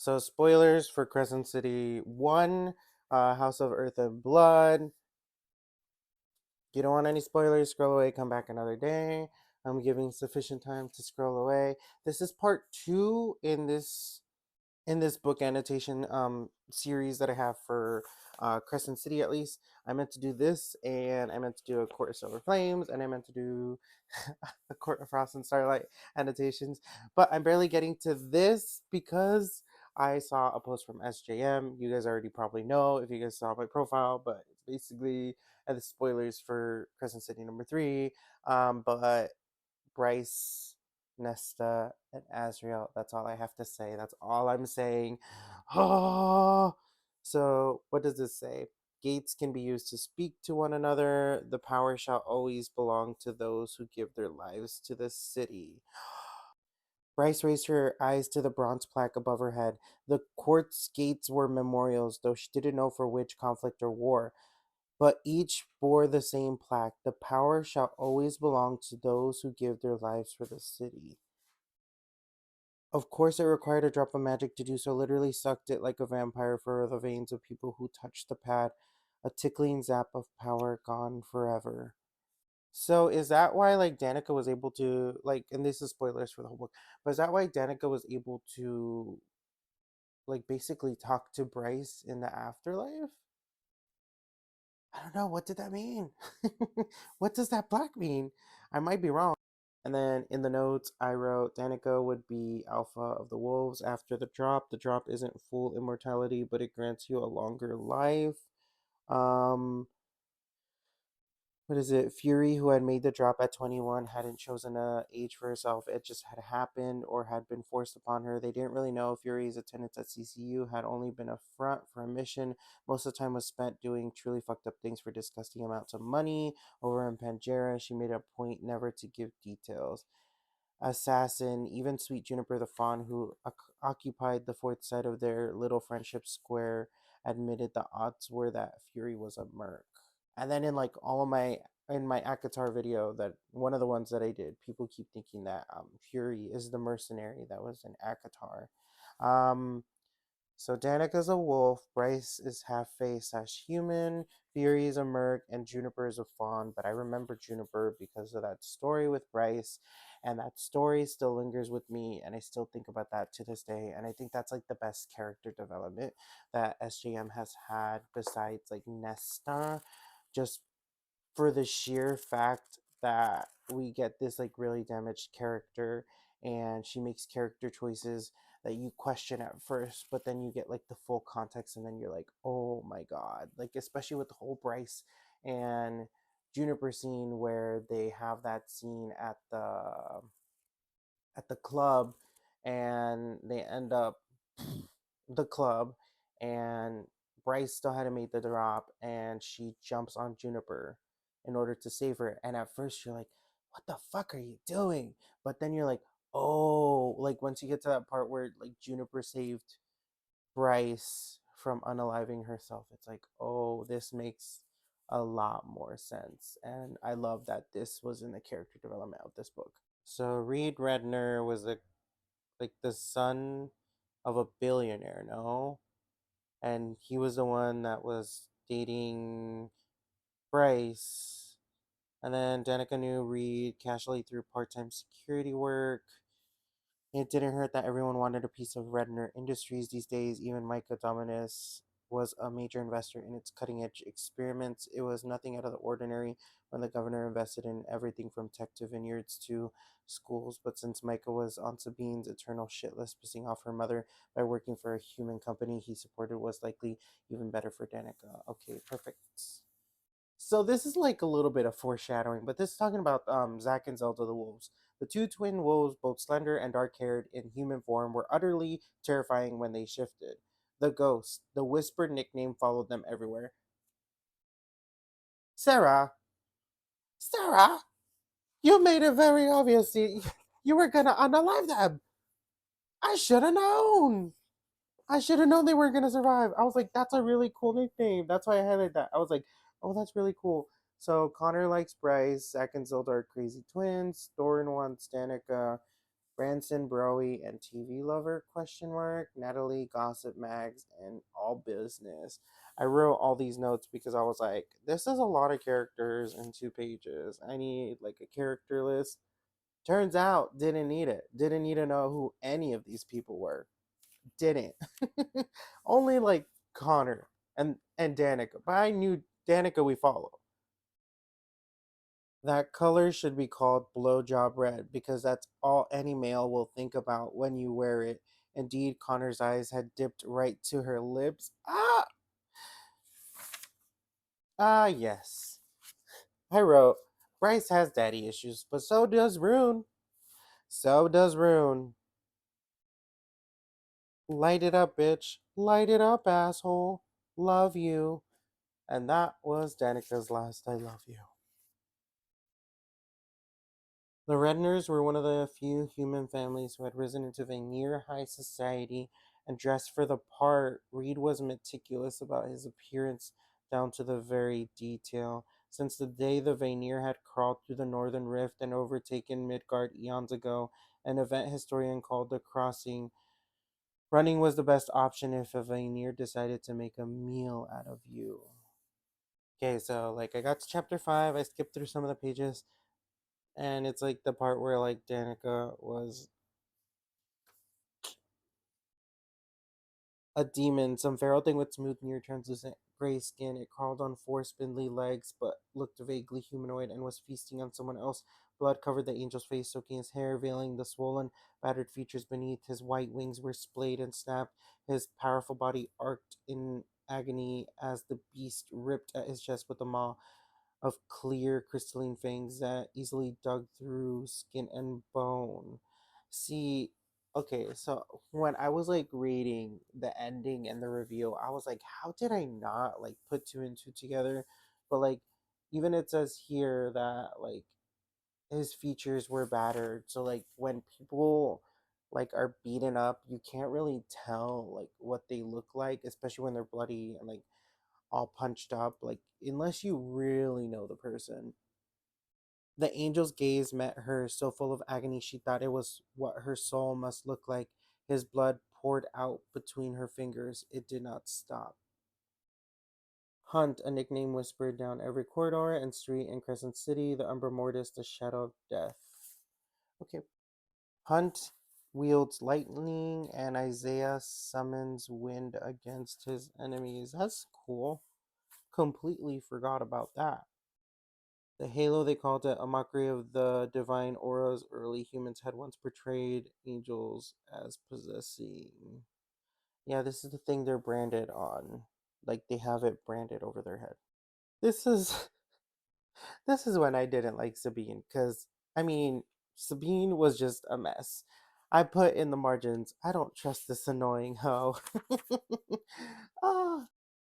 So spoilers for Crescent City 1, House of Earth and Blood. You don't want any spoilers, scroll away, come back another day. I'm giving sufficient time to scroll away. This is part 2 in this book annotation series that I have for Crescent City. At least I meant to do this, and I meant to do a Court of Silver Flames, and I meant to do a Court of Frost and Starlight annotations, but I'm barely getting to this because I saw a post from SJM. You guys already probably know if you guys saw my profile, but it's basically the spoilers for Crescent City number 3. But Bryce, Nesta, and Azrael. That's all I have to say. That's all I'm saying. Oh, so what does this say? Gates can be used to speak to one another. The power shall always belong to those who give their lives to the city. Bryce raised her eyes to the bronze plaque above her head. The quartz gates were memorials, though she didn't know for which conflict or war, but each bore the same plaque. The power shall always belong to those who give their lives for the city. Of course, it required a drop of magic to do so, literally sucked it like a vampire for the veins of people who touched the pad. A tickling zap of power gone forever. So is that why like Danica was able to like, and this is spoilers for the whole book, but is that why Danica was able to like basically talk to Bryce in the afterlife? I don't know. What did that mean? What does that black mean? I might be wrong. And then in the notes, I wrote Danica would be Alpha of the Wolves after the drop. The drop isn't full immortality, but it grants you a longer life. Um, what is it? Fury, who had made the drop at 21, hadn't chosen a age for herself. It just had happened or had been forced upon her. They didn't really know. Fury's attendance at CCU had only been a front for a mission. Most of the time was spent doing truly fucked up things for disgusting amounts of money. Over in Pangera, she made a point never to give details. Assassin, even sweet Juniper the Fawn, who occupied the fourth side of their little friendship square, admitted the odds were that Fury was a merc. And then in like all of my in my Akatar video, that one of the ones that I did, people keep thinking that Fury is the mercenary that was in Akatar. Um, so Danica's a wolf, Bryce is half face slash human, Fury is a merc, and Juniper is a fawn. But I remember Juniper because of that story with Bryce, and that story still lingers with me, and I still think about that to this day. And I think that's like the best character development that SJM has had besides like Nesta, just for the sheer fact that we get this like really damaged character, and she makes character choices that you question at first, but then you get like the full context, and then you're like, oh my god, like especially with the whole Bryce and Juniper scene where they have that scene at the club, and they end up the club, and Bryce still hadn't made the drop, and she jumps on Juniper in order to save her. And at first you're like, what the fuck are you doing? But then you're like, oh, like once you get to that part where like Juniper saved Bryce from unaliving herself, it's like, oh, this makes a lot more sense. And I love that this was in the character development of this book. So Reed Redner was like the son of a billionaire, no? And he was the one that was dating Bryce. And then Danica knew Reed casually through part-time security work. It didn't hurt that everyone wanted a piece of Redner Industries these days. Even Micah Dominus was a major investor in its cutting edge experiments. It was nothing out of the ordinary when the governor invested in everything from tech to vineyards to schools. But since Micah was on Sabine's eternal shit list, pissing off her mother by working for a human company he supported was likely even better for Danica. Okay, perfect. So this is like a little bit of foreshadowing, but this is talking about Zack and Zelda the wolves. The two twin wolves, both slender and dark-haired in human form, were utterly terrifying when they shifted. The ghost, the whispered nickname, followed them everywhere. Sarah, Sarah, you made it very obvious you were gonna unalive them. I should have known. I should have known they weren't gonna survive. I was like, that's a really cool nickname. That's why I highlighted that. I was like, oh, that's really cool. So Connor likes Bryce. Zach and Zelda are crazy twins. Doran wants Danica. Branson Broey and TV Lover question mark, Natalie Gossip Mags and All Business. I wrote all these notes because I was like, this is a lot of characters in 2 pages. I need like a character list. Turns out, didn't need it. Didn't need to know who any of these people were. Didn't. Only like Connor and Danica. But I knew Danica we follow. That color should be called blowjob red because that's all any male will think about when you wear it. Indeed, Connor's eyes had dipped right to her lips. Yes. I wrote, Bryce has daddy issues, but so does Rune. So does Rune. Light it up, bitch. Light it up, asshole. Love you. And that was Danica's last I love you. The Redners were one of the few human families who had risen into Vanir high society and dressed for the part. Reed was meticulous about his appearance down to the very detail. Since the day the Vanir had crawled through the northern rift and overtaken Midgard eons ago, an event historian called the Crossing, running was the best option if a Vanir decided to make a meal out of you. Okay, so like I got to chapter 5, I skipped through some of the pages, and it's like the part where like Danica was a demon, some feral thing with smooth, near translucent gray skin. It crawled on 4 spindly legs, but looked vaguely humanoid and was feasting on someone else. Blood covered the angel's face, soaking his hair, veiling the swollen, battered features beneath. His white wings were splayed and snapped. His powerful body arced in agony as the beast ripped at his chest with a maw of clear crystalline fangs that easily dug through skin and bone. See, okay, so when I was like reading the ending and the review, I was like, how did I not like put two and two together? But like, even it says here that like his features were battered. So like when people like are beaten up, you can't really tell like what they look like, especially when they're bloody and like all punched up, like unless you really know the person. The angel's gaze met hers, so full of agony she thought it was what her soul must look like. His blood poured out between her fingers. It did not stop. Hunt, a nickname whispered down every corridor and street in Crescent City, the Umbra Mortis, the shadow of death. Okay. Hunt wields lightning, and Isaiah summons wind against his enemies. That's cool. Completely forgot about that. The halo, they called it, a mockery of the divine auras early humans had once portrayed angels as possessing. Yeah, this is the thing they're branded on. Like they have it branded over their head. This is this is when I didn't like Sabine because I mean Sabine was just a mess. I put in the margins, I don't trust this annoying hoe. ah,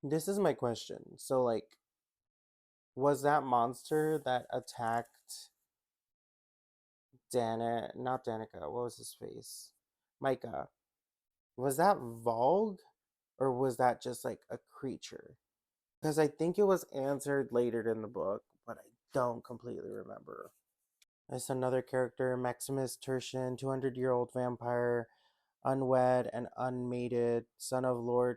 this is my question. So like was that monster that attacked not Danica, what was his face? Micah. Was that Vogue? Or was that just like a creature? Because I think it was answered later in the book, but I don't completely remember. There's another character, Maximus Tertian, 200-year-old vampire, unwed and unmated, son of Lord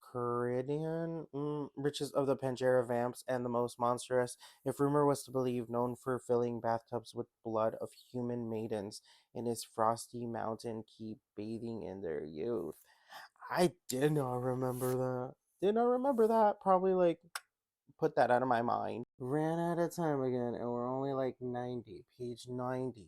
Caridian, richest of the Pangera vamps and the most monstrous, if rumor was to believe, known for filling bathtubs with blood of human maidens in his frosty mountain keep, bathing in their youth. I did not remember that. Did not remember that. Probably like put that out of my mind. Ran out of time again, and we're only like 90, page 90.